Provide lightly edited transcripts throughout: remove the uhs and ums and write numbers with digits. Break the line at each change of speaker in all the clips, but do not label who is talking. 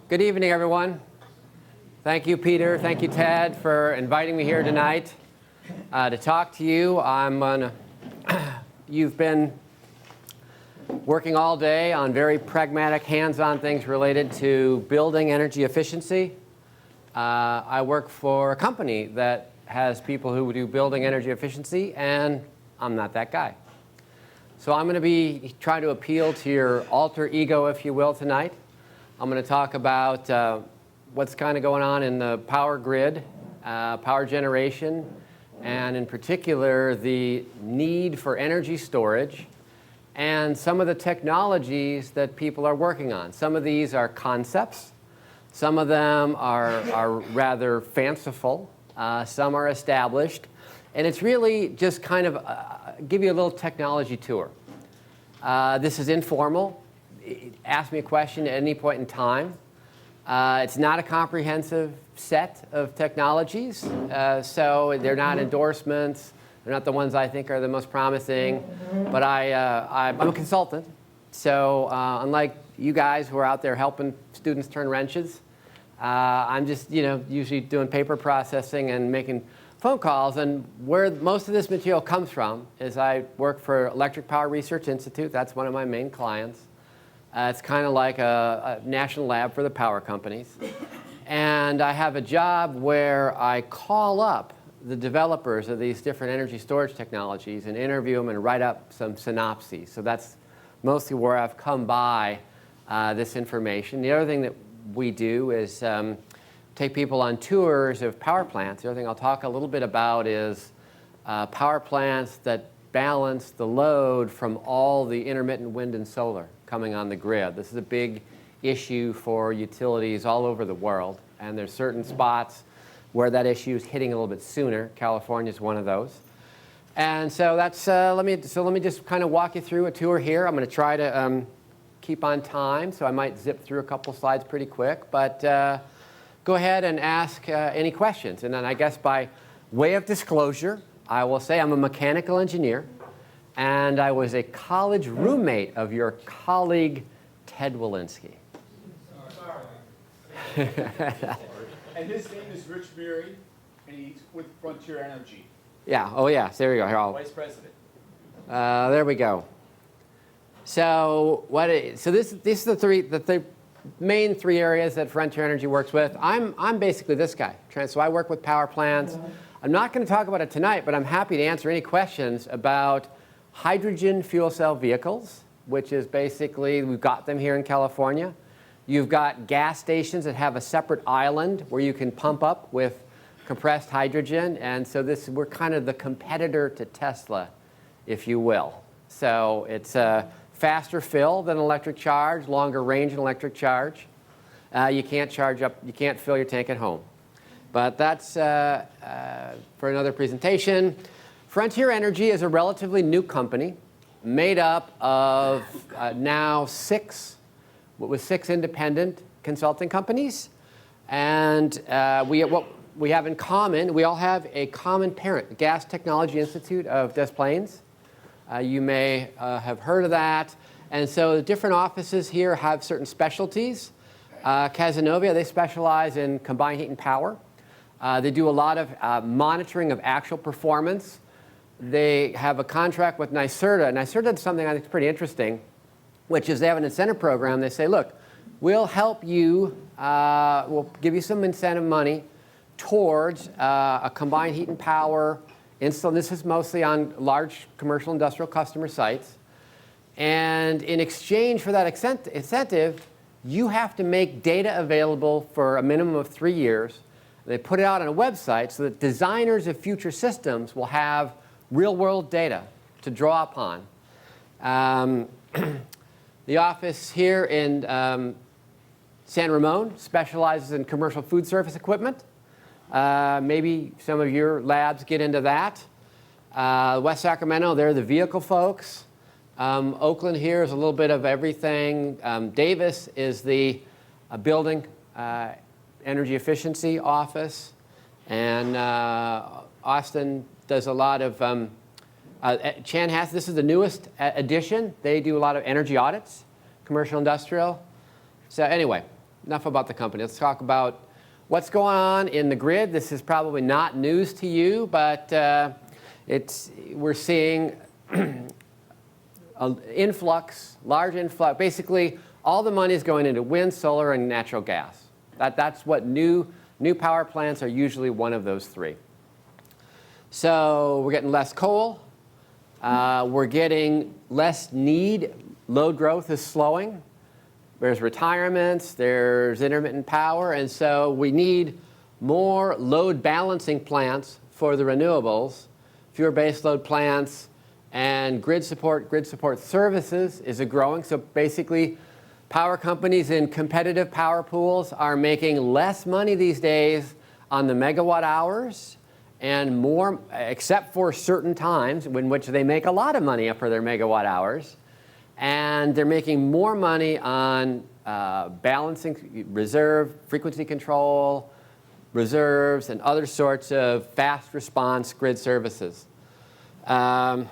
Good evening, everyone. Thank you, Peter. Thank you, Ted, for inviting me here tonight to talk to you. You've been working all day on very pragmatic, hands-on things related to building energy efficiency. I work for a company that has people who do building energy efficiency, and I'm not that guy. So I'm going to be trying to appeal to your alter ego, if you will, tonight. I'm going to talk about what's kind of going on in the power grid, power generation, and in particular the need for energy storage and some of the technologies that people are working on. Some of these are concepts. Some of them are rather fanciful. Some are established. And it's really just kind of give you a little technology tour. This is informal. Ask me a question at any point in time. It's not a comprehensive set of technologies, so they're not endorsements. They're not the ones I think are the most promising. But I'm a consultant, so unlike you guys who are out there helping students turn wrenches, I'm just usually doing paper processing and making phone calls. And where most of this material comes from is I work for Electric Power Research Institute. That's one of my main clients. It's kind of like a national lab for the power companies. And I have a job where I call up the developers of these different energy storage technologies and interview them and write up some synopses. So that's mostly where I've come by this information. The other thing that we do is take people on tours of power plants. The other thing I'll talk a little bit about is power plants that balance the load from all the intermittent wind and solar coming on the grid. This is a big issue for utilities all over the world, and there's certain spots where that issue is hitting a little bit sooner. California is one of those. And so that's let me just kind of walk you through a tour here. I'm going to try to keep on time, so I might zip through a couple slides pretty quick, but go ahead and ask any questions. And then I guess by way of disclosure, I will say I'm a mechanical engineer, and I was a college roommate of your colleague, Ted Walensky.
Sorry. And his name is Rich Myhre, and he's with Frontier Energy.
Yeah, oh yeah, there we go. Here,
Vice President.
There we go. So these are the main three areas that Frontier Energy works with. I'm basically this guy. So I work with power plants. I'm not going to talk about it tonight, but I'm happy to answer any questions about hydrogen fuel cell vehicles, which is basically, we've got them here in California. You've got gas stations that have a separate island where you can pump up with compressed hydrogen. And so we're kind of the competitor to Tesla, if you will. So it's a faster fill than electric charge, longer range than electric charge. You can't fill your tank at home. But that's for another presentation. Frontier Energy is a relatively new company made up of now six independent consulting companies. And what we have in common, we all have a common parent, the Gas Technology Institute of Des Plaines. You may have heard of that. And so the different offices here have certain specialties. Casanova, they specialize in combined heat and power. They do a lot of monitoring of actual performance. They have a contract with NYSERDA. NYSERDA did something I think is pretty interesting, which is they have an incentive program. They say, look, we'll help you, we'll give you some incentive money towards a combined heat and power install. This is mostly on large commercial industrial customer sites. And in exchange for that incentive, you have to make data available for a minimum of 3 years. They put it out on a website so that designers of future systems will have real-world data to draw upon. The office here in San Ramon specializes in commercial food service equipment. Maybe some of your labs get into that. West Sacramento, they're the vehicle folks. Oakland here is a little bit of everything. Davis is the building energy efficiency office. And Austin does a lot of, Chanhassen, this is the newest addition. They do a lot of energy audits, commercial industrial. So anyway, enough about the company. Let's talk about what's going on in the grid. This is probably not news to you, but we're seeing an influx, large influx. Basically, all the money is going into wind, solar, and natural gas. That's what new power plants are usually one of those three. So we're getting less coal. We're getting less need. Load growth is slowing. There's retirements. There's intermittent power. And so we need more load balancing plants for the renewables, fewer base load plants, and grid support services is growing. So basically, power companies in competitive power pools are making less money these days on the megawatt hours and more, except for certain times in which they make a lot of money for their megawatt hours. And they're making more money on balancing reserve, frequency control, reserves, and other sorts of fast response grid services. As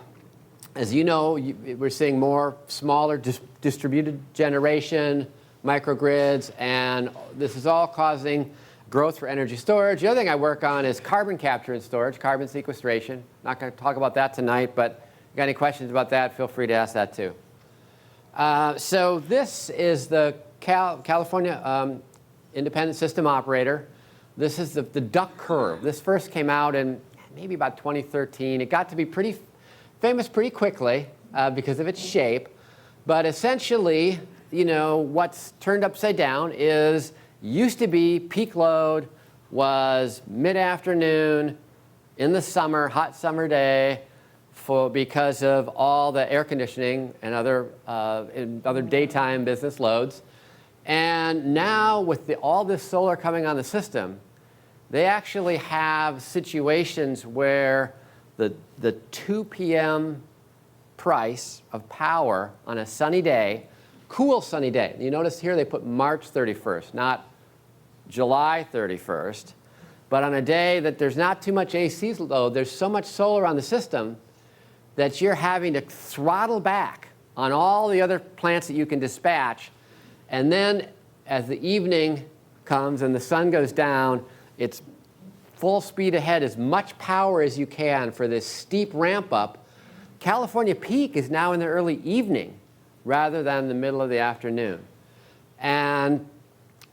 you know, we're seeing more smaller distributed generation, microgrids, and this is all causing growth for energy storage. The other thing I work on is carbon capture and storage, carbon sequestration. Not going to talk about that tonight, but if you got any questions about that, feel free to ask that too. So this is the California Independent System Operator. This is the duck curve. This first came out in maybe about 2013. It got to be pretty famous pretty quickly because of its shape. But essentially, what's turned upside down is used to be peak load was mid-afternoon in the summer, hot summer day, because of all the air conditioning and other daytime business loads. And now with all this solar coming on the system, they actually have situations where the 2 p.m. price of power on a sunny day, cool sunny day. You notice here they put March 31st, not July 31st. But on a day that there's not too much AC load, there's so much solar on the system that you're having to throttle back on all the other plants that you can dispatch. And then as the evening comes and the sun goes down, it's full speed ahead, as much power as you can for this steep ramp up. California peak is now in the early evening rather than the middle of the afternoon. And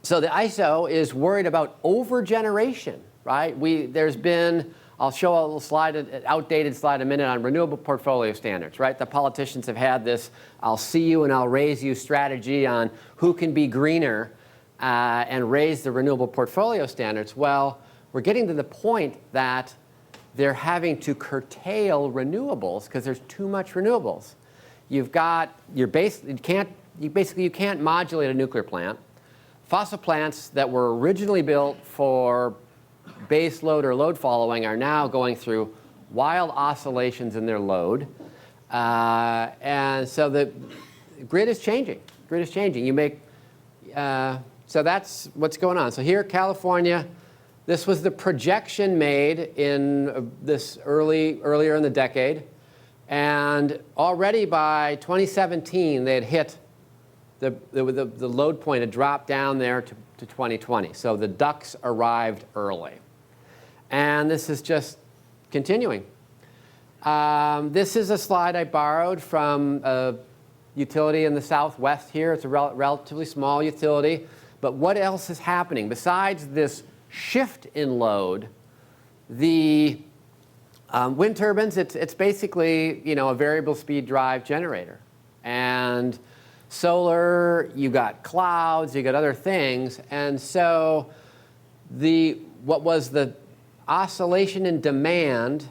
so the ISO is worried about overgeneration, right? There's been, I'll show a little slide, an outdated slide in a minute on renewable portfolio standards, right? The politicians have had this I'll see you and I'll raise you strategy on who can be greener and raise the renewable portfolio standards. Well, we're getting to the point that they're having to curtail renewables because there's too much renewables. You can't modulate a nuclear plant. Fossil plants that were originally built for base load or load following are now going through wild oscillations in their load. And so the grid is changing. So that's what's going on. So here, California, this was the projection made in earlier in the decade. And already by 2017, they had hit the load point had dropped down there to 2020. So the ducks arrived early. And this is just continuing. This is a slide I borrowed from a utility in the Southwest here. It's a relatively small utility. But what else is happening? Besides this shift in load, the wind turbines, it's basically a variable speed drive generator. And solar, you got clouds, you got other things. And so what was the oscillation in demand,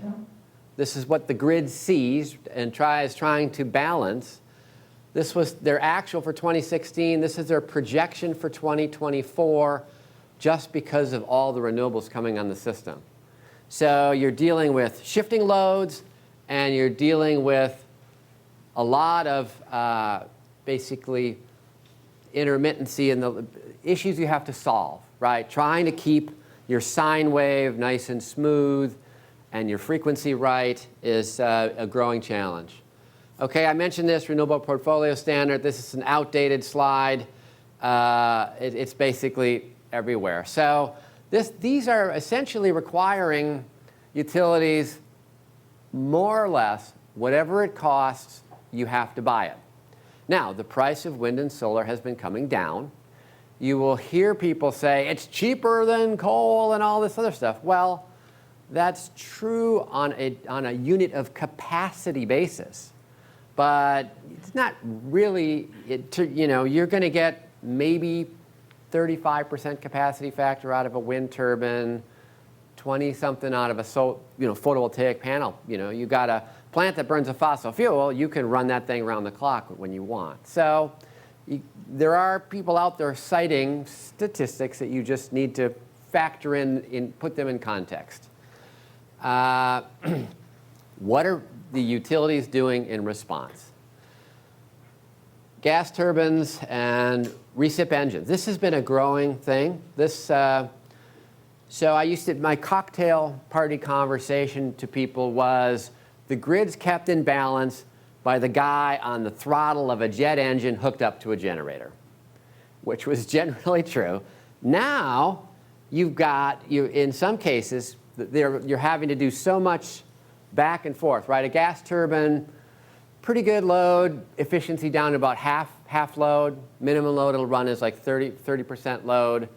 this is what the grid sees and is trying to balance. This was their actual for 2016. This is their projection for 2024, just because of all the renewables coming on the system. So you're dealing with shifting loads, and you're dealing with a lot of basically intermittency and the issues you have to solve, right? Trying to keep your sine wave nice and smooth and your frequency right is a growing challenge. Okay, I mentioned this renewable portfolio standard. This is an outdated slide. It's basically everywhere. So these are essentially requiring utilities, more or less, whatever it costs, you have to buy it. Now, the price of wind and solar has been coming down. You will hear people say, it's cheaper than coal and all this other stuff. Well, that's true on a unit of capacity basis. But it's not really, you're going to get maybe 35% capacity factor out of a wind turbine, 20-something out of a photovoltaic panel. You got a plant that burns a fossil fuel, you can run that thing around the clock when you want. So there are people out there citing statistics that you just need to factor in, put them in context. What are the utilities doing in response? Gas turbines and recip engines. This has been a growing thing. So my cocktail party conversation to people was, the grid's kept in balance by the guy on the throttle of a jet engine hooked up to a generator, which was generally true. Now, in some cases, you're having to do so much back and forth, right? A gas turbine, pretty good load, efficiency down to about half load. Minimum load it'll run is like 30% load.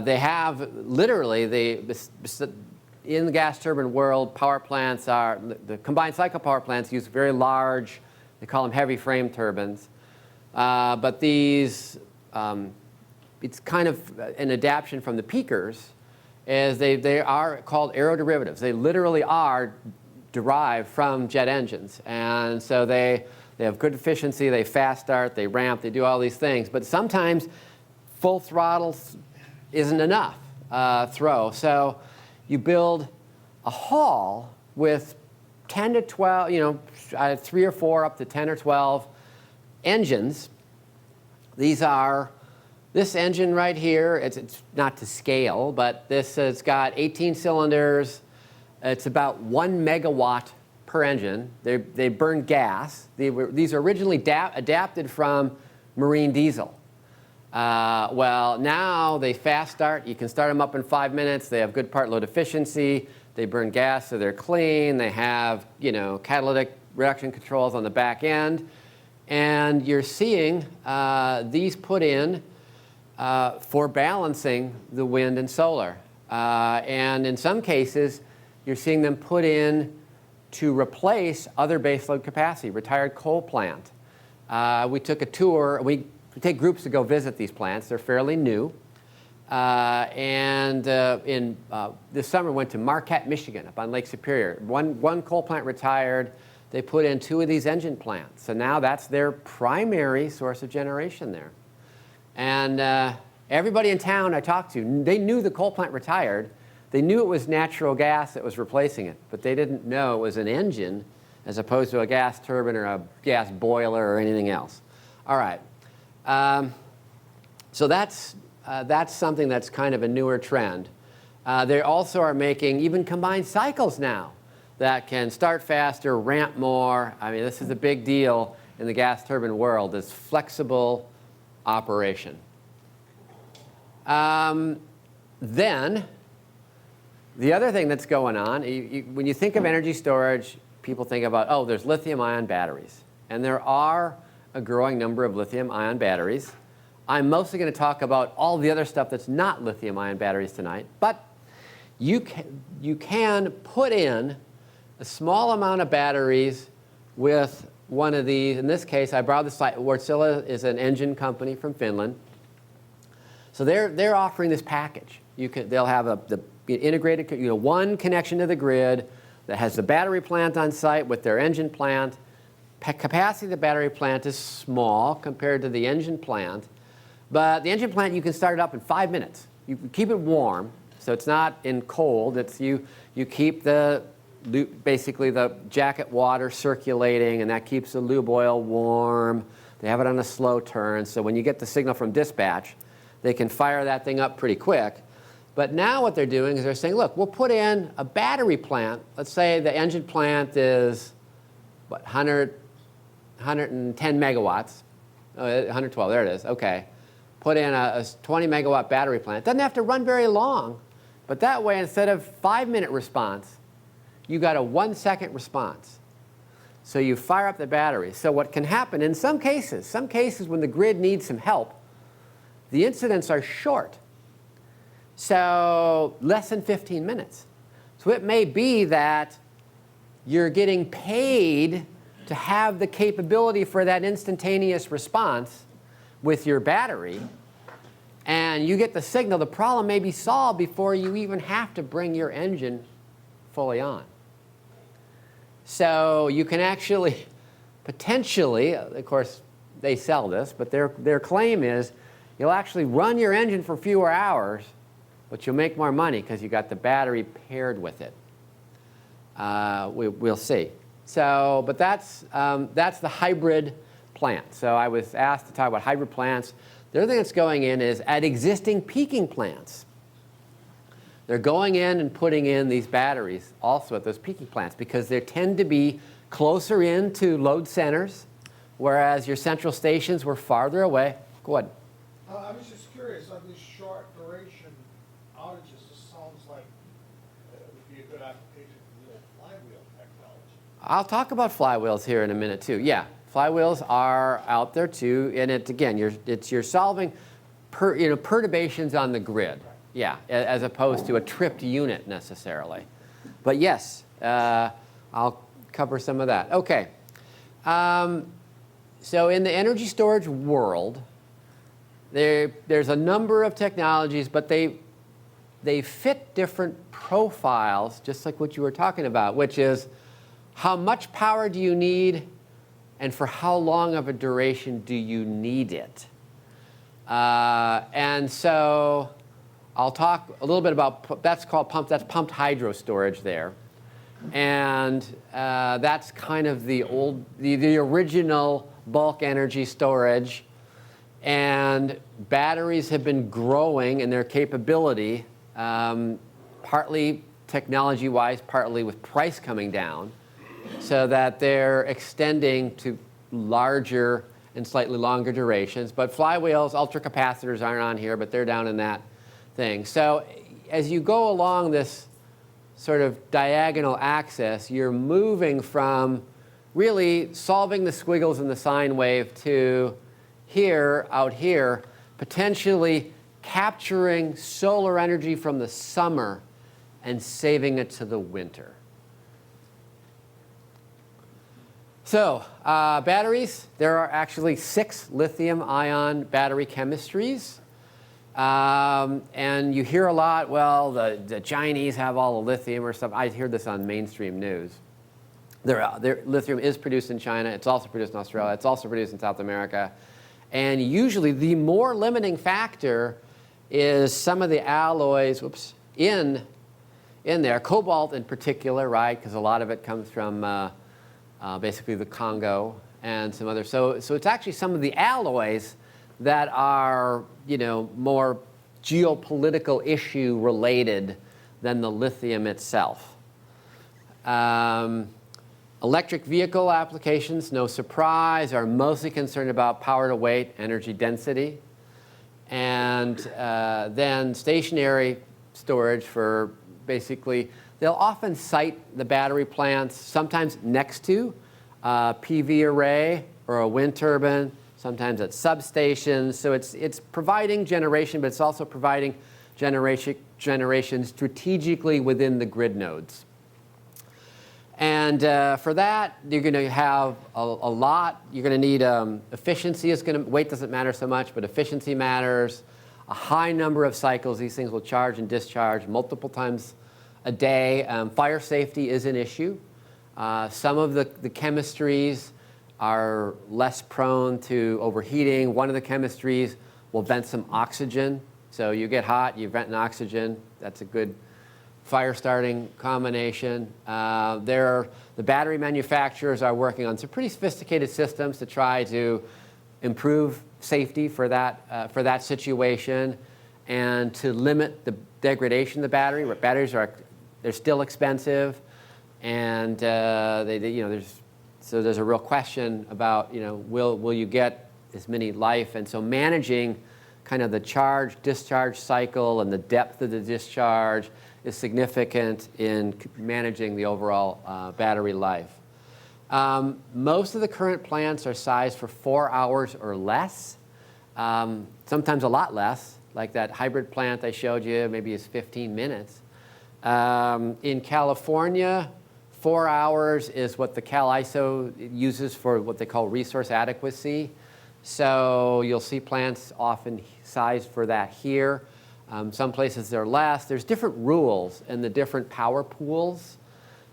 They have literally, in the gas turbine world, power plants the combined cycle power plants use very large, they call them heavy frame turbines. But these, it's kind of an adaptation from the peakers, as they are called aeroderivatives. They literally are derived from jet engines. And so they have good efficiency, they fast start, they ramp, they do all these things. But sometimes full throttle isn't enough throw. So you build a hall with 10 to 12, 3 or 4 up to 10 or 12 engines. This engine right here, it's not to scale, but it's got 18 cylinders. It's about 1 megawatt per engine. They burn gas. These are originally adapted from marine diesel. Well, now they fast start. You can start them up in 5 minutes. They have good part load efficiency. They burn gas, so they're clean. They have, catalytic reduction controls on the back end. And you're seeing these put in for balancing the wind and solar. And in some cases, you're seeing them put in to replace other baseload capacity, retired coal plant. We took a tour. We take groups to go visit these plants. They're fairly new. This summer, went to Marquette, Michigan, up on Lake Superior. One coal plant retired. They put in 2 of these engine plants. So now that's their primary source of generation there. And everybody in town I talked to, they knew the coal plant retired. They knew it was natural gas that was replacing it, but they didn't know it was an engine as opposed to a gas turbine or a gas boiler or anything else. All right. So that's something that's kind of a newer trend. They also are making even combined cycles now that can start faster, ramp more. I mean, this is a big deal in the gas turbine world, this flexible operation. Then, the other thing that's going on, when you think of energy storage, people think about, there's lithium-ion batteries. And there are a growing number of lithium-ion batteries. I'm mostly going to talk about all the other stuff that's not lithium-ion batteries tonight. But you can put in a small amount of batteries with one of these. In this case, I borrowed the site. Wärtsilä is an engine company from Finland. So they're offering this package. They'll have the integrated, one connection to the grid that has the battery plant on site with their engine plant. Capacity of the battery plant is small compared to the engine plant. But the engine plant, you can start it up in 5 minutes. You keep it warm, so it's not in cold. You keep basically the jacket water circulating, and that keeps the lube oil warm. They have it on a slow turn, so when you get the signal from dispatch, they can fire that thing up pretty quick. But now what they're doing is they're saying, look, we'll put in a battery plant. Let's say the engine plant is, 110 megawatts. 112, there it is, okay. put in a 20 megawatt battery plant. It doesn't have to run very long, but that way, instead of 5-minute response, you got a 1-second response. So you fire up the battery. So what can happen in some cases when the grid needs some help, the incidents are short. So less than 15 minutes. So it may be that you're getting paid to have the capability for that instantaneous response with your battery, and you get the signal. The problem may be solved before you even have to bring your engine fully on. So you can actually, potentially, of course, they sell this, but their claim is you'll actually run your engine for fewer hours, but you'll make more money because you got the battery paired with it. We'll see. So, but that's the hybrid plant. So I was asked to talk about hybrid plants. The other thing that's going in is at existing peaking plants. They're going in and putting in these batteries also at those peaking plants because they tend to be closer in to load centers, whereas your central stations were farther away. Go ahead.
I was just curious, on these short duration outages, this sounds like it would be a good application for the flywheel technology.
I'll talk about flywheels here in a minute too. Yeah, flywheels are out there too, and you're solving perturbations on the grid. Yeah, as opposed to a tripped unit necessarily. But yes, I'll cover some of that. Okay. So in the energy storage world, there's a number of technologies, but they fit different profiles, just like what you were talking about, which is how much power do you need and for how long of a duration do you need it? And so I'll talk a little bit about, that's pumped hydro storage there. And that's kind of the original bulk energy storage. And batteries have been growing in their capability, partly technology-wise, partly with price coming down, so that they're extending to larger and slightly longer durations. But flywheels, ultracapacitors aren't on here, but they're down in that thing. So as you go along this sort of diagonal axis, you're moving from really solving the squiggles in the sine wave to here, out here, potentially capturing solar energy from the summer and saving it to the winter. So batteries, there are actually 6 lithium-ion battery chemistries. And you hear a lot, well, the Chinese have all the lithium or stuff. I hear this on mainstream news. Lithium is produced in China. It's also produced in Australia. It's also produced in South America. And usually the more limiting factor is some of the alloys in there, cobalt in particular, right? Because a lot of it comes from basically the Congo and some other. So it's actually some of the alloys that are, more geopolitical issue related than the lithium itself. Electric vehicle applications, no surprise, are mostly concerned about power to weight, energy density. And then stationary storage for basically, they'll often site the battery plants sometimes next to a PV array or a wind turbine, sometimes at substations. So it's providing generation, but it's also providing generation strategically within the grid nodes. And for that, you're going to have a lot. You're going to need efficiency. Weight doesn't matter so much, but efficiency matters. A high number of cycles. These things will charge and discharge multiple times a day. Fire safety is an issue. Some of the chemistries are less prone to overheating. One of the chemistries will vent some oxygen. So you get hot, you vent an oxygen. That's a good fire starting combination. The battery manufacturers are working on some pretty sophisticated systems to try to improve safety for that situation and to limit the degradation of the battery. Batteries they're still expensive, and there's a real question about will you get as many life, and so managing kind of the charge-discharge cycle and the depth of the discharge is significant in managing the overall battery life. Most of the current plants are sized for 4 hours or less, sometimes a lot less, like that hybrid plant I showed you, maybe is 15 minutes. In California, 4 hours is what the CalISO uses for what they call resource adequacy. So you'll see plants often sized for that here. Some places they're less. There's different rules in the different power pools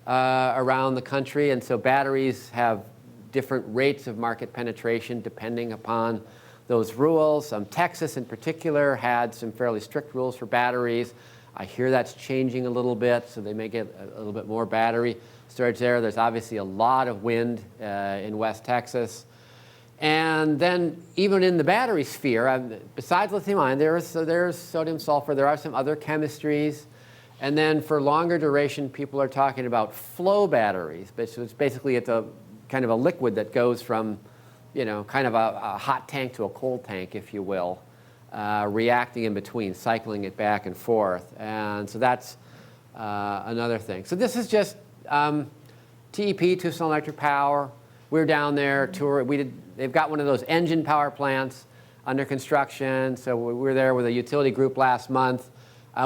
around the country, and so batteries have different rates of market penetration depending upon those rules. Texas in particular had some fairly strict rules for batteries. I hear that's changing a little bit, so they may get a little bit more battery storage there. There's obviously a lot of wind in West Texas. And then even in the battery sphere, besides lithium-ion, there's sodium sulfur. There are some other chemistries. And then for longer duration, people are talking about flow batteries. So it's basically it's a kind of a liquid that goes from, kind of a hot tank to a cold tank, if you will, reacting in between, cycling it back and forth. And so that's another thing. So this is just TEP, Tucson Electric Power. We're down there touring. They've got one of those engine power plants under construction. So we were there with a utility group last month.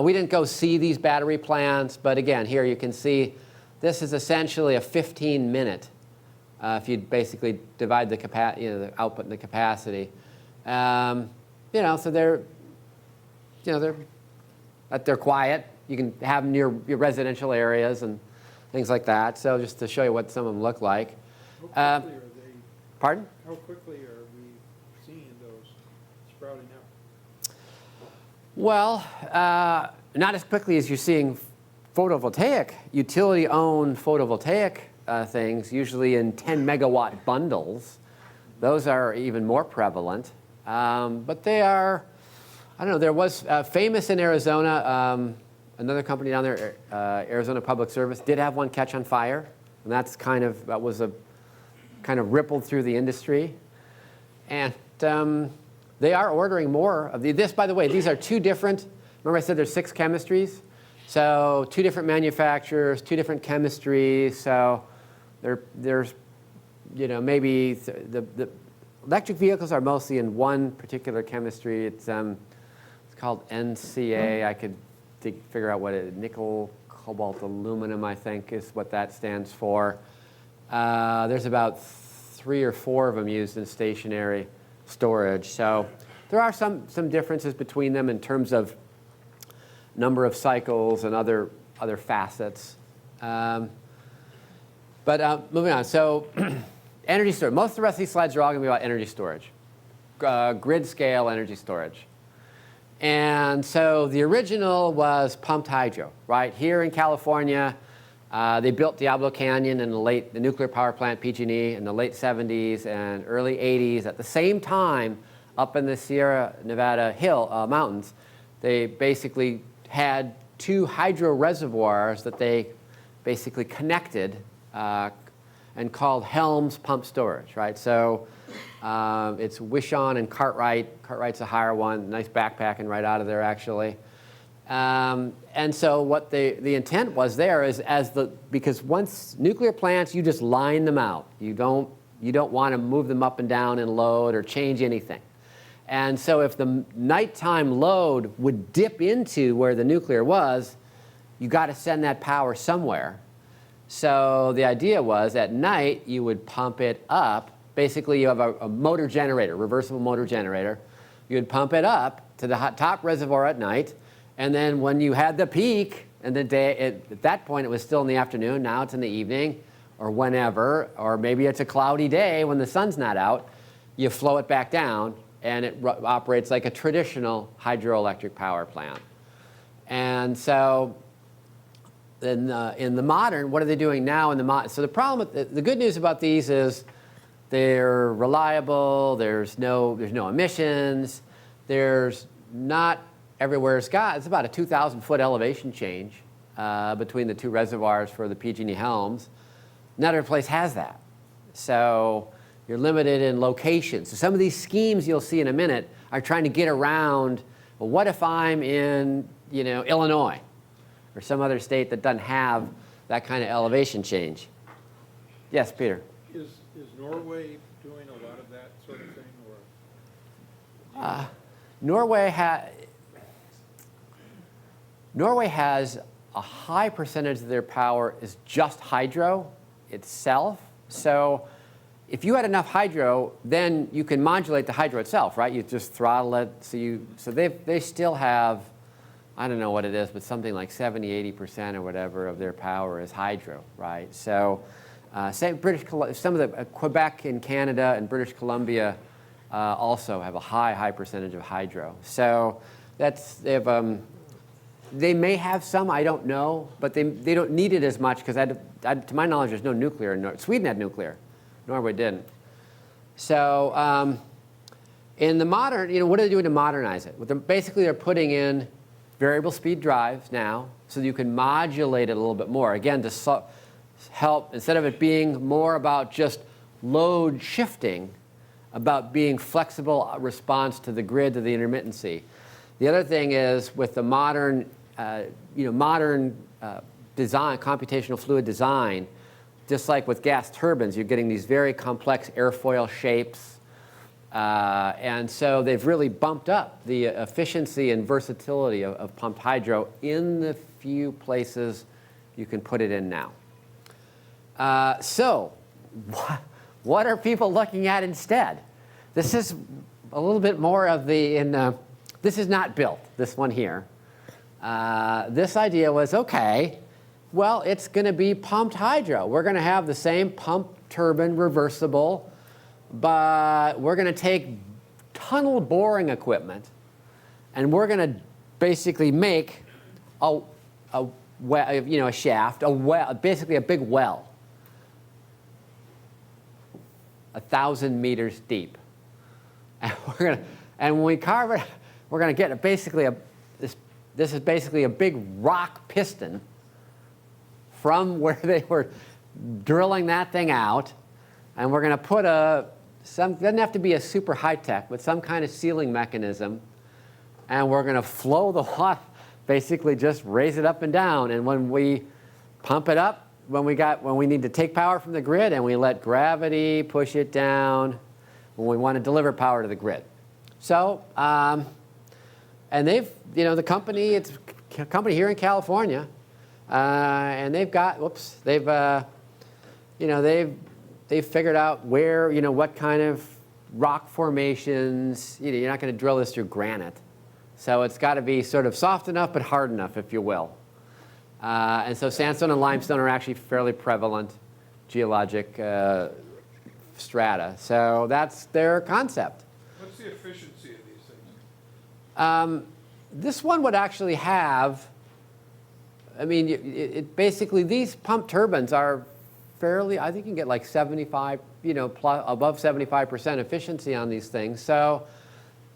We didn't go see these battery plants, but again, here you can see this is essentially a 15-minute. If you basically divide the output and the capacity, so they're quiet. You can have them near your residential areas and things like that. So just to show you what some of them look like.
How quickly are they?
Pardon?
How quickly are we seeing those sprouting up?
Well, not as quickly as you're seeing photovoltaic, utility-owned photovoltaic things, usually in 10 megawatt bundles. Those are even more prevalent. But they are, I don't know, there was famous in Arizona, another company down there, Arizona Public Service, did have one catch on fire. And that was a kind of rippled through the industry. And they are ordering more of this. By the way, these are two different, remember I said there's 6 chemistries? So 2 different manufacturers, 2 different chemistries. So there's, maybe the electric vehicles are mostly in one particular chemistry. It's called NCA. I could figure out what nickel, cobalt, aluminum, I think, is what that stands for. There's about 3 or 4 of them used in stationary storage. So there are some differences between them in terms of number of cycles and other facets. But moving on. So energy storage. Most of the rest of these slides are all going to be about energy storage, grid scale energy storage. And so the original was pumped hydro, right? Here in California, they built Diablo Canyon in the nuclear power plant, PG&E, in the late 70s and early 80s. At the same time, up in the Sierra Nevada mountains, they basically had 2 hydro reservoirs that they basically connected and called Helms Pump Storage, right? So it's Wishon and Cartwright. Cartwright's a higher one, nice backpacking right out of there, actually. And so what the intent was there is because once nuclear plants, you just line them out. You don't want to move them up and down in load or change anything. And so if the nighttime load would dip into where the nuclear was, you got to send that power somewhere. So the idea was at night you would pump it up. Basically you have a motor generator, reversible motor generator. You would pump it up to the top reservoir at night. And then when you had the peak, and the day, at that point it was still in the afternoon, now it's in the evening, or whenever, or maybe it's a cloudy day when the sun's not out, you flow it back down, and it operates like a traditional hydroelectric power plant. And so in the modern, what are they doing now in the modern? So the problem with the good news about these is they're reliable, there's no emissions, there's not everywhere it's about a 2,000-foot elevation change between the 2 reservoirs for the PG&E Helms. Not every place has that. So You're limited in location. So some of these schemes you'll see in a minute are trying to get around, well, what if I'm in, Illinois or some other state that doesn't have that kind of elevation change? Yes, Peter.
Is Norway doing a lot of that sort of thing, or?
Norway has a high percentage of their power is just hydro itself. So if you had enough hydro, then you can modulate the hydro itself, right? You just throttle it. So they still have, I don't know what it is, but something like 70–80% or whatever of their power is hydro, right? So some of the Quebec in Canada and British Columbia also have a high percentage of hydro. So they may have some, I don't know, but they don't need it as much because to my knowledge, there's no nuclear. Sweden had nuclear. Norway didn't. So in the modern, what are they doing to modernize it? Basically, they're putting in variable speed drives now so that you can modulate it a little bit more. Again, to help, instead of it being more about just load shifting, about being flexible response to the grid, to the intermittency. The other thing is with the modern design, computational fluid design, just like with gas turbines, you're getting these very complex airfoil shapes. And so they've really bumped up the efficiency and versatility of pumped hydro in the few places you can put it in now. So what are people looking at instead? This is a little bit more of this is not built, this one here. This idea was, okay, well, it's going to be pumped hydro. We're going to have the same pump turbine reversible, but we're going to take tunnel boring equipment, and we're going to basically make a shaft, a well, basically a big well, 1,000 meters deep. And when we carve it, we're going to get basically this is basically a big rock piston from where they were drilling that thing out, and we're going to put doesn't have to be a super high tech, but some kind of sealing mechanism, and we're going to flow the water, basically just raise it up and down, and when we pump it up, when we need to take power from the grid, and we let gravity push it down when we want to deliver power to the grid. So, and they've, the company, it's a company here in California, and they've got, they've figured out where, what kind of rock formations, you're not going to drill this through granite. So it's got to be sort of soft enough but hard enough, if you will. And so sandstone and limestone are actually fairly prevalent geologic strata. So that's their concept.
What's the efficiency of these things?
This one would actually have, basically these pump turbines are fairly, I think you can get like 75, above 75% efficiency on these things. So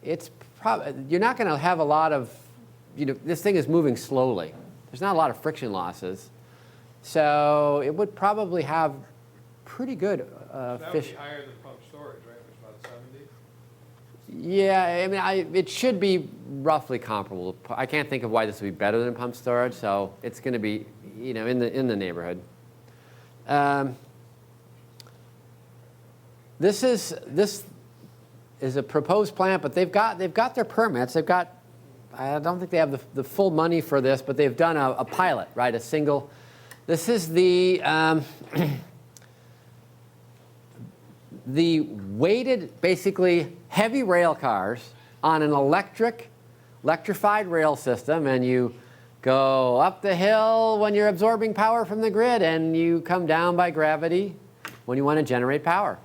it's probably, you're not going to have a lot of, this thing is moving slowly. There's not a lot of friction losses. So it would probably have pretty good
That would be higher than pump storage, right? Which is about 70?
Yeah, it should be roughly comparable. I can't think of why this would be better than pump storage, so it's going to be, in the neighborhood. This is a proposed plant, but they've got their permits. I don't think they have the full money for this, but they've done a pilot, right? This is the the weighted, basically heavy rail cars on an electrified rail system, and you go up the hill when you're absorbing power from the grid, and you come down by gravity when you want to generate power.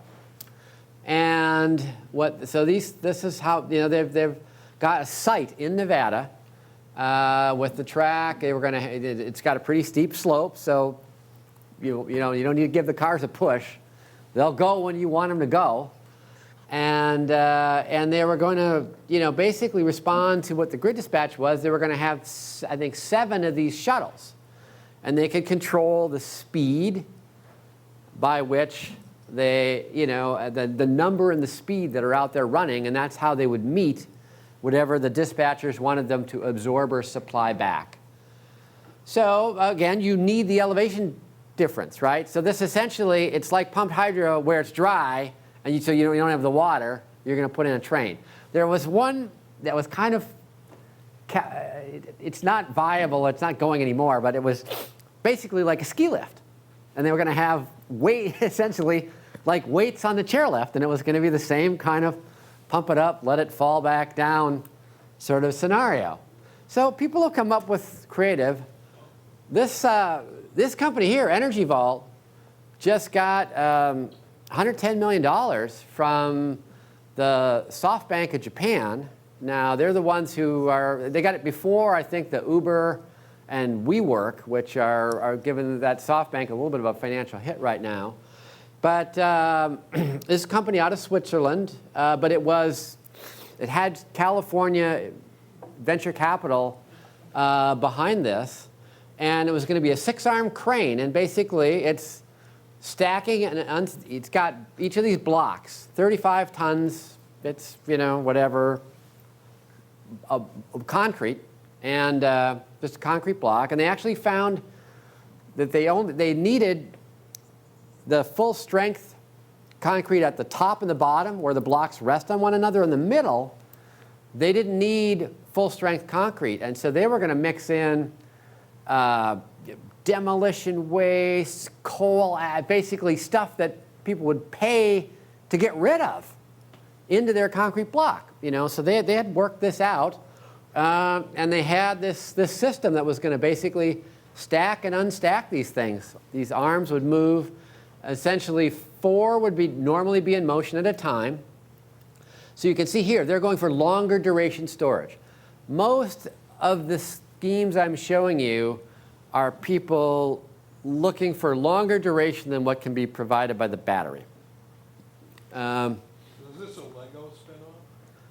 And this is how, they've got a site in Nevada with the track. It's got a pretty steep slope, so you don't need to give the cars a push. They'll go when you want them to go. And they were going to, basically respond to what the grid dispatch was. They were going to have, I think, 7 of these shuttles. And they could control the speed by which the number and the speed that are out there running, and that's how they would meet whatever the dispatchers wanted them to absorb or supply back. So again, you need the elevation difference, right? So this essentially, it's like pumped hydro where it's dry, and so you don't have the water, you're going to put in a train. There was one that was kind of, it's not viable, it's not going anymore, but it was basically like a ski lift. And they were going to have essentially like weights on the chairlift, and it was going to be the same kind of pump it up, let it fall back down sort of scenario. So people have come up with creative. This company here, Energy Vault, just got $110 million from the SoftBank of Japan. Now, they're the ones they got it before, I think, the Uber and WeWork, which are giving that SoftBank a little bit of a financial hit right now. But this company out of Switzerland, but it had California venture capital behind this, and it was going to be a 6-arm crane, and basically it's stacking, and it's got each of these blocks, 35 tons, it's, whatever, of concrete, and just a concrete block, and they actually found that they needed the full strength concrete at the top and the bottom where the blocks rest on one another. In the middle, they didn't need full strength concrete, and so they were going to mix in demolition waste, coal, basically stuff that people would pay to get rid of into their concrete block. So they had worked this out, and they had this system that was going to basically stack and unstack these things. These arms would move. Essentially, 4 would normally be in motion at a time. So you can see here, they're going for longer duration storage. Most of the schemes I'm showing you are people looking for longer duration than what can be provided by the battery.
So is this a Lego spin-off?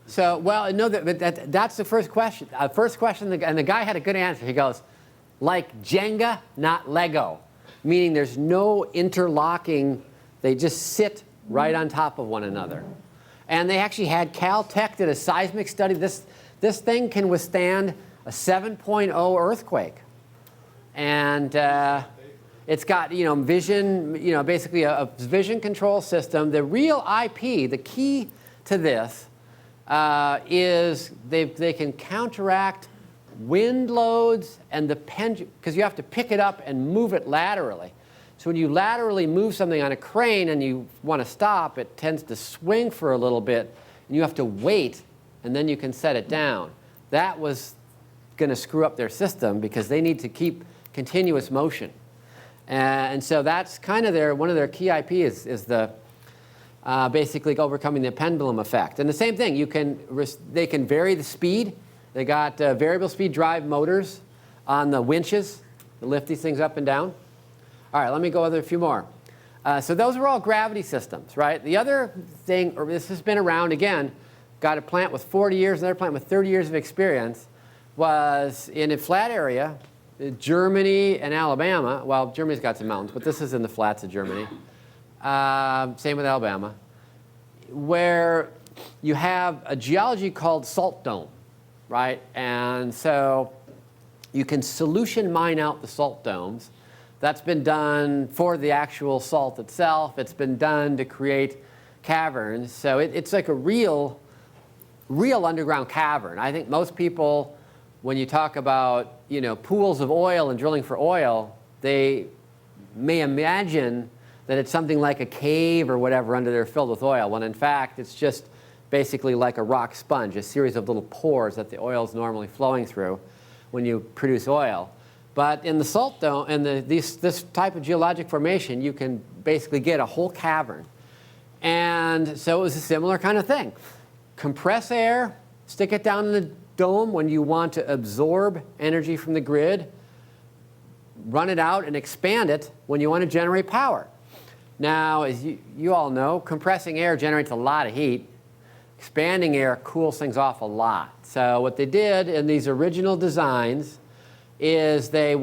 So, well, no, that's the first question. First question, and the guy had a good answer. He goes, like Jenga, not Lego. Meaning there's no interlocking, they just sit right on top of one another. And they actually had Caltech did a seismic study. This thing can withstand a 7.0 earthquake. And it's got vision, basically a vision control system. The real IP, the key to this is they can counteract wind loads and the pendulum, because you have to pick it up and move it laterally. So when you laterally move something on a crane and you want to stop, it tends to swing for a little bit, and you have to wait, and then you can set it down. That was going to screw up their system because they need to keep continuous motion. And so that's kind of one of their key IP is the basically overcoming the pendulum effect. And the same thing, they can vary the speed. They got variable speed drive motors on the winches to lift these things up and down. All right, let me go over a few more. So those are all gravity systems, right? The other thing, this has been around again, got a plant with 40 years, another plant with 30 years of experience, was in a flat area, Germany and Alabama. Well, Germany's got some mountains, but this is in the flats of Germany. Same with Alabama, where you have a geology called salt dome. Right? And so you can solution mine out the salt domes. That's been done for the actual salt itself. It's been done to create caverns. So it's like a real underground cavern. I think most people, when you talk about pools of oil and drilling for oil, they may imagine that it's something like a cave or whatever under there filled with oil, when in fact it's just basically like a rock sponge, a series of little pores that the oil is normally flowing through when you produce oil. But in the salt dome, and this type of geologic formation, you can basically get a whole cavern. And so it was a similar kind of thing. Compress air, stick it down in the dome when you want to absorb energy from the grid, run it out and expand it when you want to generate power. Now, as you all know, compressing air generates a lot of heat. Expanding air cools things off a lot. So what they did in these original designs is they'd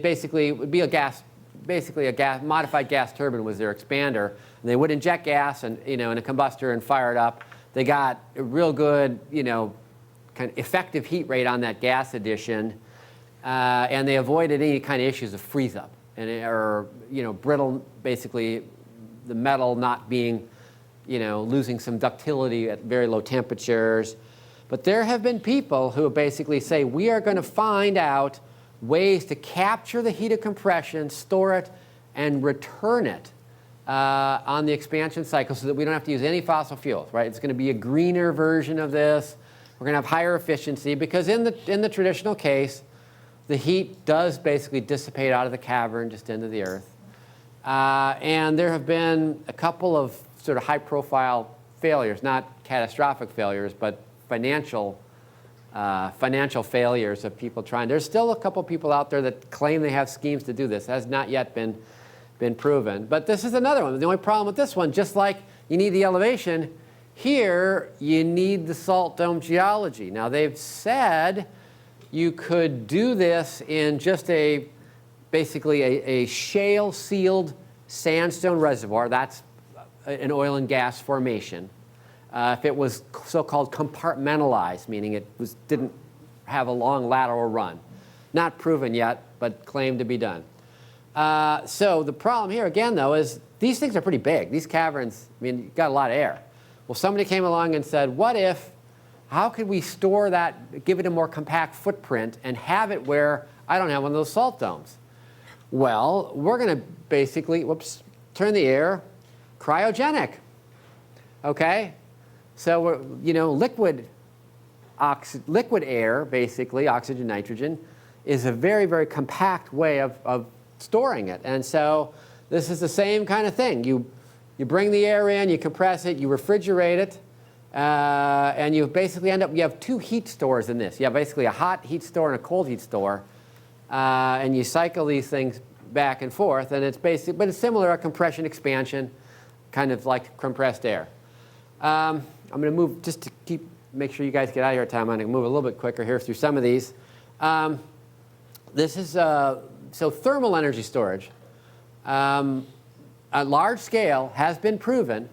basically, it would be a gas basically a modified gas turbine was their expander. And they would inject gas and, in a combustor and fire it up. They got a real good, kind of effective heat rate on that gas addition. And they avoided any kind of issues of freeze up or brittle, basically the metal not being, losing some ductility at very low temperatures. But there have been people who basically say, we are going to find out ways to capture the heat of compression, store it, and return it on the expansion cycle so that we don't have to use any fossil fuels, right? It's going to be a greener version of this. We're going to have higher efficiency because in the traditional case, the heat does basically dissipate out of the cavern just into the earth. And there have been a couple of sort of high-profile failures, not catastrophic failures, but financial failures of people trying. There's still a couple people out there that claim they have schemes to do this. It has not yet been proven. But this is another one. The only problem with this one, just like you need the elevation, here you need the salt dome geology. Now they've said you could do this in just basically a shale-sealed sandstone reservoir. That's an oil and gas formation. If it was so-called compartmentalized, meaning it didn't have a long lateral run. Not proven yet, but claimed to be done. So the problem here, again, though, is these things are pretty big. These caverns, you've got a lot of air. Well, somebody came along and said, how could we store that, give it a more compact footprint, and have it where I don't have one of those salt domes? Well, we're going to basically, turn the air cryogenic. Okay? So we're, liquid air, basically, oxygen, nitrogen, is a very, very compact way of storing it. And so this is the same kind of thing. You bring the air in, you compress it, you refrigerate it, and you basically you have two heat stores in this. You have basically a hot heat store and a cold heat store, and you cycle these things back and forth, and but it's similar to compression expansion, kind of like compressed air. I'm going to move, just to make sure you guys get out of here at time, I'm going to move a little bit quicker here through some of these. This is, so thermal energy storage, at large scale, has been proven,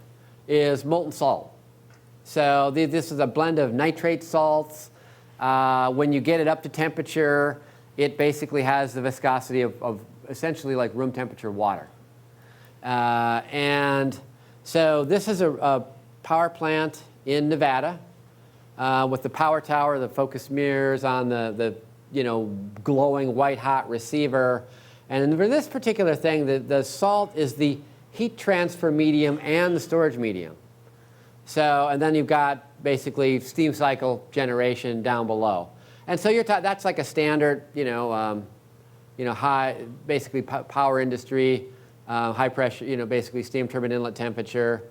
is molten salt. So this is a blend of nitrate salts. When you get it up to temperature, it basically has the viscosity of essentially like room temperature water. And so this is a power plant in Nevada with the power tower, the focus mirrors on the glowing white hot receiver. And for this particular thing, the salt is the heat transfer medium and the storage medium. So, and then you've got basically steam cycle generation down below. And so that's like a standard, high, basically power industry, high pressure, basically steam turbine inlet temperature.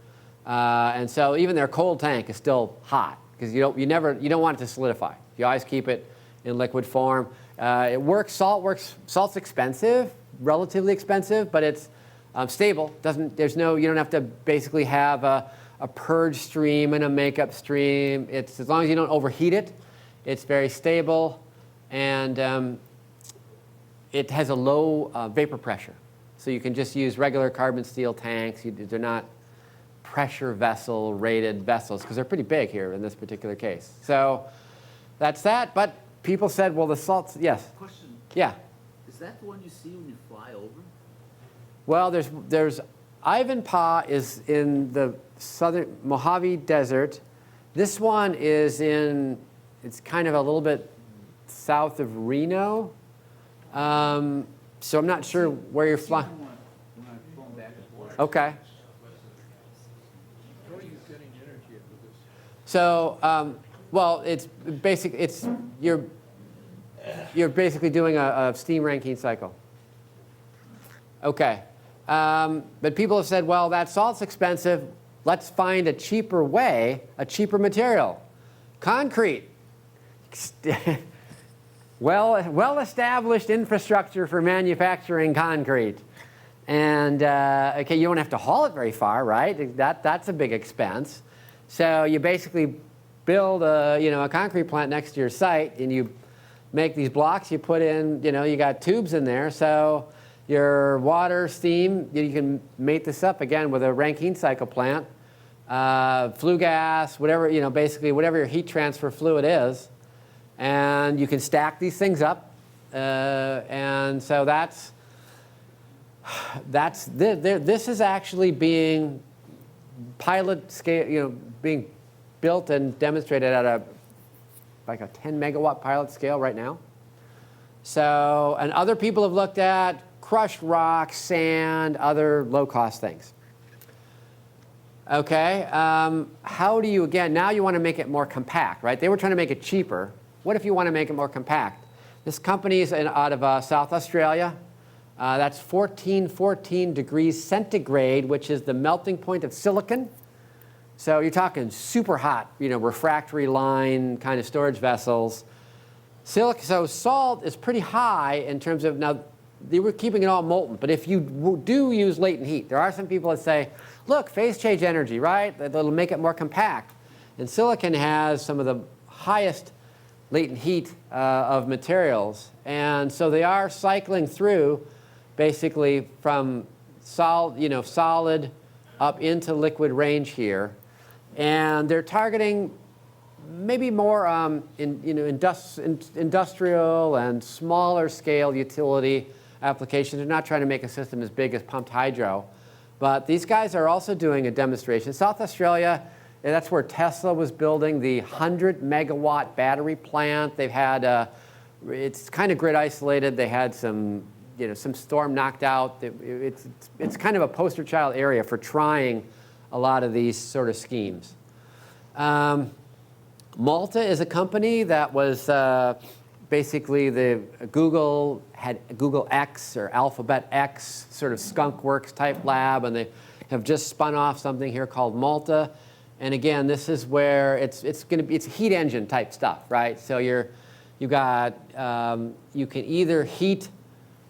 And so even their cold tank is still hot because you don't want it to solidify. You always keep it in liquid form. It works. Salt works. Salt's expensive, relatively expensive, but it's stable. You don't have to basically have a purge stream and a makeup stream. It's as long as you don't overheat it. It's very stable, and it has a low vapor pressure. So you can just use regular carbon steel tanks. They're not pressure vessel rated vessels because they're pretty big here in this particular case. So that's that. But people said, well, the salts, yes.
Question.
Yeah.
Is that the one you see when you fly over?
Well, there's Ivanpah is in the southern Mojave Desert. This one is it's kind of a little bit south of Reno. So I'm not sure where you're flying. Okay.
How are you getting energy out of this?
So, well, it's basic. You're basically doing a steam Rankine cycle. Okay, but people have said, well, that salt's expensive. Let's find a cheaper way, a cheaper material, concrete. Well-established infrastructure for manufacturing concrete. And okay, you don't have to haul it very far, right? That's a big expense. So you basically build a concrete plant next to your site, and you make these blocks. You put in, you got tubes in there. So your water, steam, you can mate this up again with a Rankine cycle plant, flue gas, whatever, basically whatever your heat transfer fluid is. And you can stack these things up. And so this is actually being pilot scale, being built and demonstrated at like a 10 megawatt pilot scale right now. So, and other people have looked at crushed rock, sand, other low-cost things. Okay, how do you, again, now you want to make it more compact, right? They were trying to make it cheaper. What if you want to make it more compact? This company is out of South Australia. That's 1414 degrees centigrade, which is the melting point of silicon. So you're talking super hot, refractory line kind of storage vessels. So salt is pretty high in terms of, now they were keeping it all molten, but if you do use latent heat, there are some people that say, look, phase change energy, right? That'll make it more compact. And silicon has some of the highest latent heat of materials. And so they are cycling through basically from solid up into liquid range here. And they're targeting maybe more industrial and smaller scale utility applications. They're not trying to make a system as big as pumped hydro. But these guys are also doing a demonstration. South Australia, that's where Tesla was building the 100 megawatt battery plant. They've had, it's kind of grid isolated. They had some storm knocked out. It's kind of a poster child area for trying a lot of these sort of schemes. Malta is a company that was basically Google had Google X or Alphabet X sort of skunk works type lab, and they have just spun off something here called Malta. And again, this is where it's heat engine type stuff, right? So you can either heat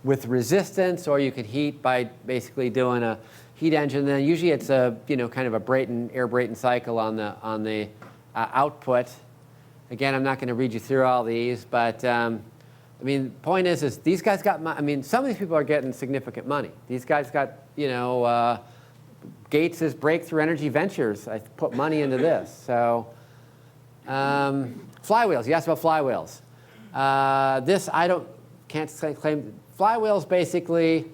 with resistance, or you can heat by basically doing a heat engine. Then usually it's a kind of a air Brayton cycle on the output. Again, I'm not going to read you through all these, but the point is these guys got. Some of these people are getting significant money. These guys got, Gates' Breakthrough Energy Ventures. I put money into this. So flywheels. You asked about flywheels. This I can't claim. Flywheels basically.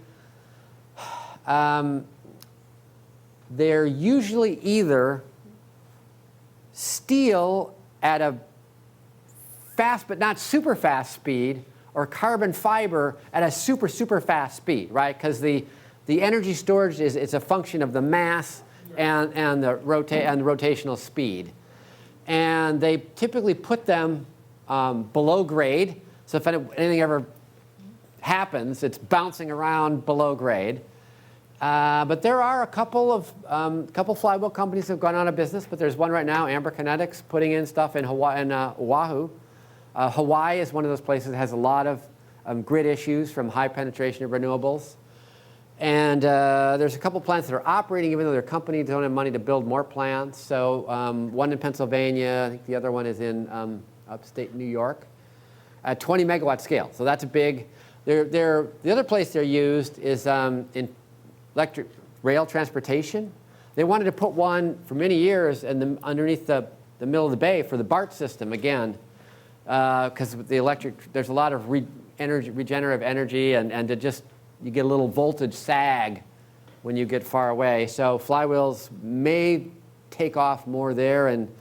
They're usually either steel at a fast but not super fast speed, or carbon fiber at a super fast speed, right? Because the energy storage it's a function of the mass and the rotational speed, and they typically put them below grade. So if anything ever happens, it's bouncing around below grade. But there are a couple flywheel companies that have gone out of business, but there's one right now, Amber Kinetics, putting in stuff in Hawaii and Oahu. Hawaii is one of those places that has a lot of grid issues from high penetration of renewables. And there's a couple plants that are operating, even though their companies don't have money to build more plants. So one in Pennsylvania, I think the other one is in upstate New York, at 20 megawatt scale. So that's a big. The other place they're used is in electric rail transportation. They wanted to put one for many years underneath the middle of the bay for the BART system again, because the electric, there's a lot of regenerative energy, and you get a little voltage sag when you get far away. So flywheels may take off more there, and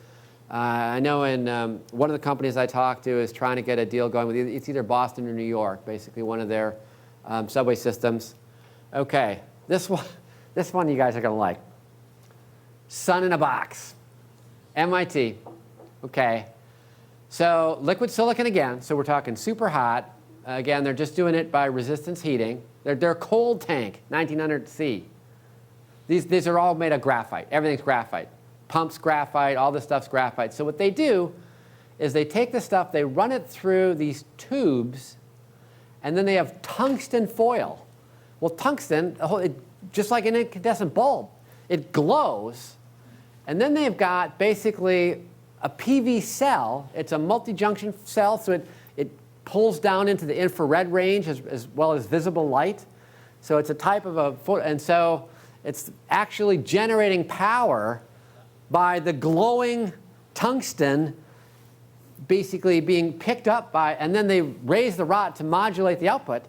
I know in one of the companies I talked to is trying to get a deal going with it's either Boston or New York, basically one of their subway systems. Okay. This one you guys are going to like. Sun in a box. MIT. Okay. So liquid silicon again. So we're talking super hot. Again, they're just doing it by resistance heating. They're cold tank, 1900 C. These are all made of graphite. Everything's graphite. Pumps graphite. All this stuff's graphite. So what they do is they take the stuff, they run it through these tubes, and then they have tungsten foil. Well, tungsten, just like an incandescent bulb, it glows. And then they've got basically a PV cell. It's a multi-junction cell, so it pulls down into the infrared range as well as visible light. So it's a type of and so it's actually generating power by the glowing tungsten basically being picked up by, and then they raise the rod to modulate the output.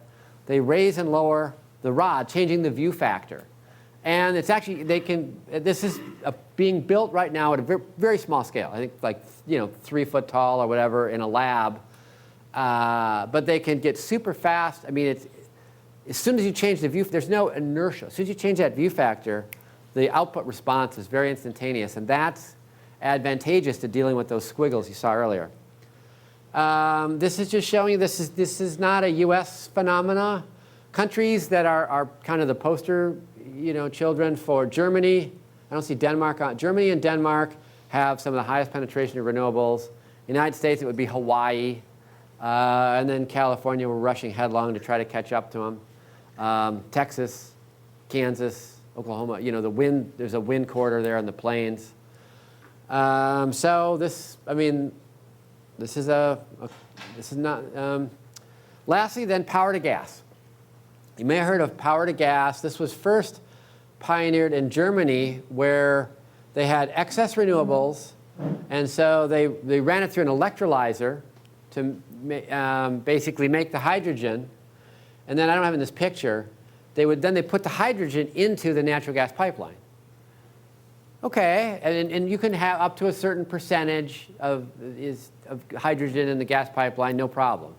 They raise and lower the rod, changing the view factor. And it's actually, this is being built right now at a very, very small scale. I think like, 3 foot tall or whatever in a lab. But they can get super fast. I mean, as soon as you change the view, there's no inertia. As soon as you change that view factor, the output response is very instantaneous. And that's advantageous to dealing with those squiggles you saw earlier. This is just showing you this is not a US phenomena. Countries that are kind of the poster children for Germany. I don't see Denmark on. Germany and Denmark have some of the highest penetration of renewables. United States, it would be Hawaii. And then California, we're rushing headlong to try to catch up to them. Texas, Kansas, Oklahoma, there's a wind corridor there in the plains. So this is not. Lastly, then power to gas. You may have heard of power to gas. This was first pioneered in Germany, where they had excess renewables, and so they ran it through an electrolyzer to basically make the hydrogen. And then I don't have in this picture. They put the hydrogen into the natural gas pipeline. Okay, and you can have up to a certain percentage of hydrogen in the gas pipeline, no problem.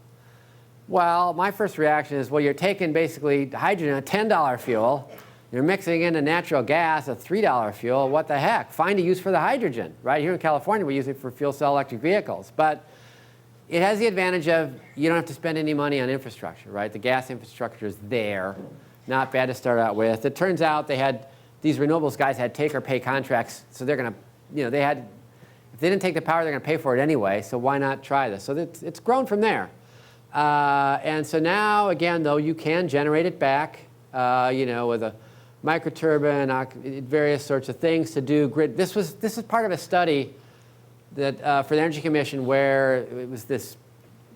Well, my first reaction is, well, you're taking basically hydrogen, a $10 fuel, you're mixing in a natural gas, a $3 fuel, what the heck? Find a use for the hydrogen. Right here in California, we use it for fuel cell electric vehicles. But it has the advantage of you don't have to spend any money on infrastructure, right? The gas infrastructure is there, not bad to start out with. It turns out these renewables guys had take or pay contracts, so they're going to, if they didn't take the power, they're going to pay for it anyway, so why not try this? So it's grown from there. And so now, again, though, you can generate it back, with a microturbine, various sorts of things to do grid. This is part of a study that for the Energy Commission, where it was this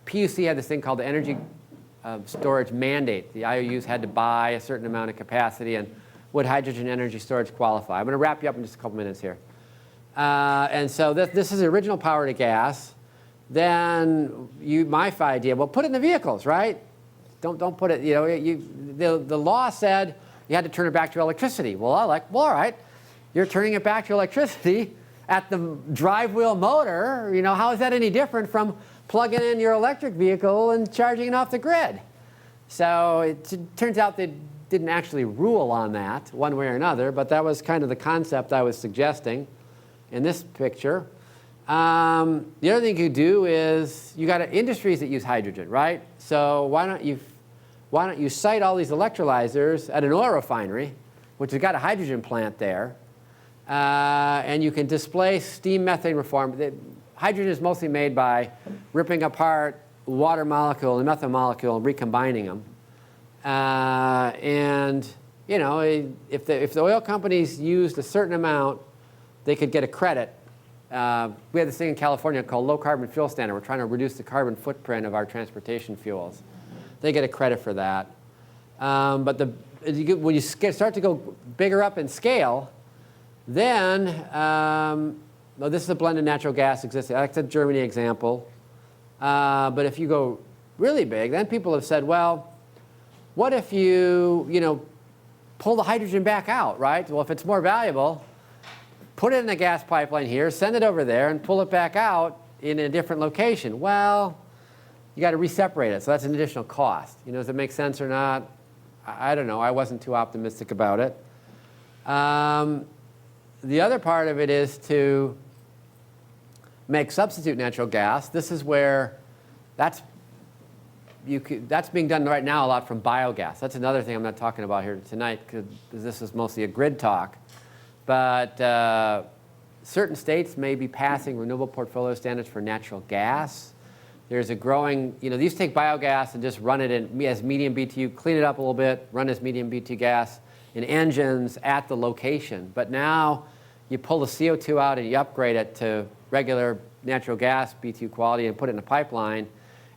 PUC had this thing called the Energy Storage Mandate. The IOUs had to buy a certain amount of capacity, and would hydrogen energy storage qualify? I'm going to wrap you up in just a couple minutes here. And so this is the original power to gas. Then my idea, well, put it in the vehicles, right? Don't put it, the law said you had to turn it back to electricity. Well, all right, you're turning it back to electricity at the drive wheel motor. How is that any different from plugging in your electric vehicle and charging it off the grid? So it turns out they didn't actually rule on that one way or another, but that was kind of the concept I was suggesting in this picture. The other thing you do is you got industries that use hydrogen, right? So why don't you site all these electrolyzers at an oil refinery, which has got a hydrogen plant there, and you can displace steam methane reform. Hydrogen is mostly made by ripping apart water molecule and methane molecule and recombining them. If the oil companies used a certain amount, they could get a credit. We have this thing in California called low carbon fuel standard. We're trying to reduce the carbon footprint of our transportation fuels. They get a credit for that. But when you start to go bigger up in scale, then this is a blended natural gas existing. That's a Germany example. But if you go really big, then people have said, well, what if you pull the hydrogen back out, right? Well, if it's more valuable, put it in a gas pipeline here, send it over there, and pull it back out in a different location. Well, you got to reseparate it, so that's an additional cost. Does it make sense or not? I don't know. I wasn't too optimistic about it. The other part of it is to make substitute natural gas. This is where that's being done right now a lot from biogas. That's another thing I'm not talking about here tonight, because this is mostly a grid talk. But certain states may be passing renewable portfolio standards for natural gas. There's a growing, they used to take biogas and just run it as medium BTU, clean it up a little bit, run as medium BTU gas in engines at the location. But now you pull the CO2 out and you upgrade it to regular natural gas BTU quality and put it in a pipeline,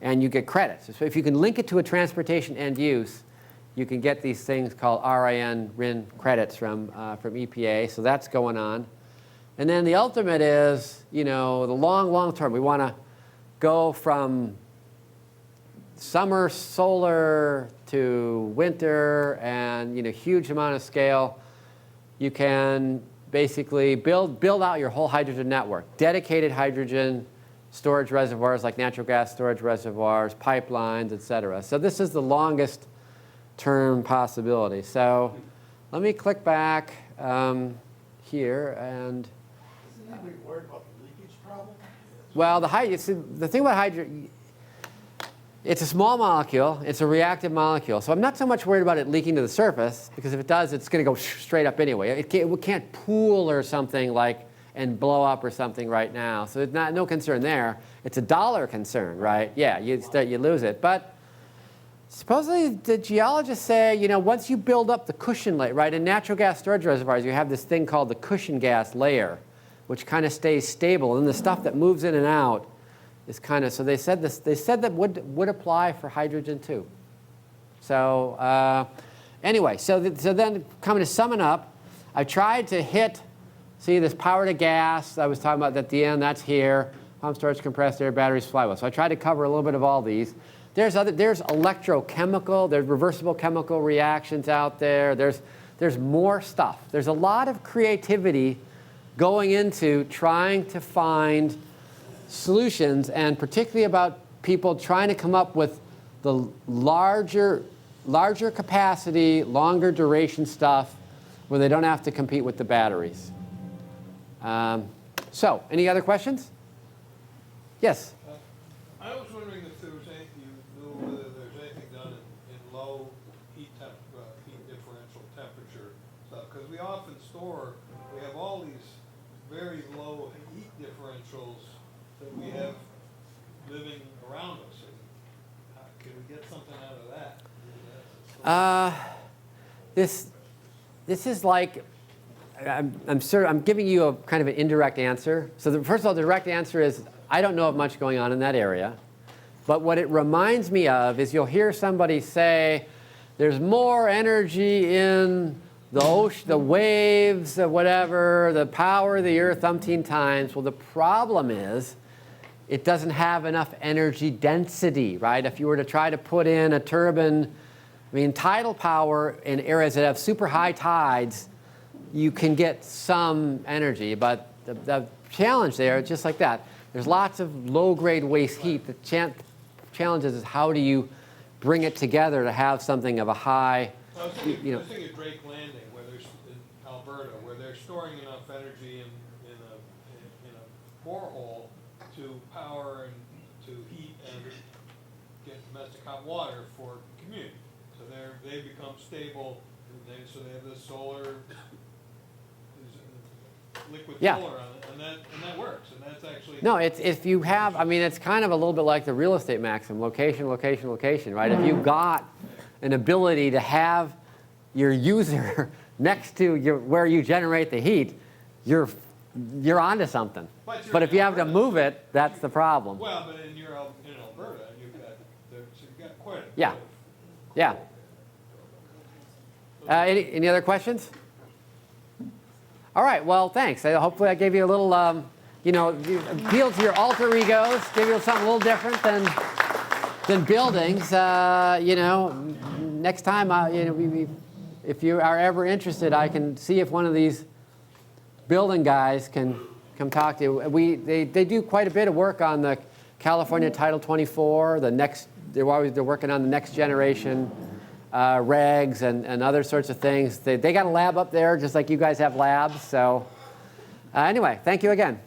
and you get credits. So if you can link it to a transportation end use, you can get these things called RIN credits from EPA, so that's going on. And then the ultimate is, the long term. We want to go from summer solar to winter and, huge amount of scale. You can basically build out your whole hydrogen network, dedicated hydrogen storage reservoirs like natural gas storage reservoirs, pipelines, et cetera. So this is the longest term possibility. So let me click back here and.
Isn't anybody worried about the leakage problem?
Well, the thing about hydrogen, it's a small molecule. It's a reactive molecule. So I'm not so much worried about it leaking to the surface, because if it does, it's going to go straight up anyway. It can't pool or something and blow up or something right now. So there's no concern there. It's a dollar concern, right? Yeah, you lose it. But supposedly the geologists say, once you build up the cushion layer, right? In natural gas storage reservoirs, you have this thing called the cushion gas layer, which kind of stays stable. And the stuff that moves in and out is kind of, so they said that would apply for hydrogen too. So anyway, so then coming to summing up, I tried to hit, see this power to gas I was talking about at the end, that's here, pump, storage, compressed air, batteries, flywheel. So I tried to cover a little bit of all these. There's electrochemical, there's reversible chemical reactions out there. There's more stuff. There's a lot of creativity going into trying to find solutions, and particularly about people trying to come up with the larger capacity, longer duration stuff where they don't have to compete with the batteries. So, any other questions? Yes?
I was wondering if there was anything, you knew whether there's anything done in low heat differential temperature stuff, because we often we have all these very low heat differentials that we have living around us. Can we get something out of that?
This is like, I'm giving you a kind of an indirect answer. So first of all, the direct answer is I don't know of much going on in that area. But what it reminds me of is you'll hear somebody say, there's more energy in the ocean, the waves, the whatever, the power of the earth umpteen times. Well, the problem is it doesn't have enough energy density, right? If you were to try to put in a turbine, tidal power in areas that have super high tides, you can get some energy. But the challenge there is just like that. There's lots of low-grade waste heat. The challenge is how do you bring it together to have something of a high,
I was thinking of Drake Landing, in Alberta, where they're storing enough energy in a borehole to power and to heat and get domestic hot water for the community. So they become stable. So they have this solar, liquid solar on it, and that works. And that's actually
no. It's if you have. It's kind of a little bit like the real estate maxim: location, location, location. Right? If you've got an ability to have your user next to where you generate the heat, you're onto something. But if you have to move it, that's the problem.
Well, but in Alberta, you've got quite a
yeah, yeah. Any other questions? All right. Well, thanks. Hopefully, I gave you a little, appeal to your alter egos, give you something a little different than buildings. Next time, if you are ever interested, I can see if one of these building guys can come talk to you. They do quite a bit of work on the California Title 24. They're working on the next generation regs and other sorts of things. They got a lab up there, just like you guys have labs. So anyway, thank you again.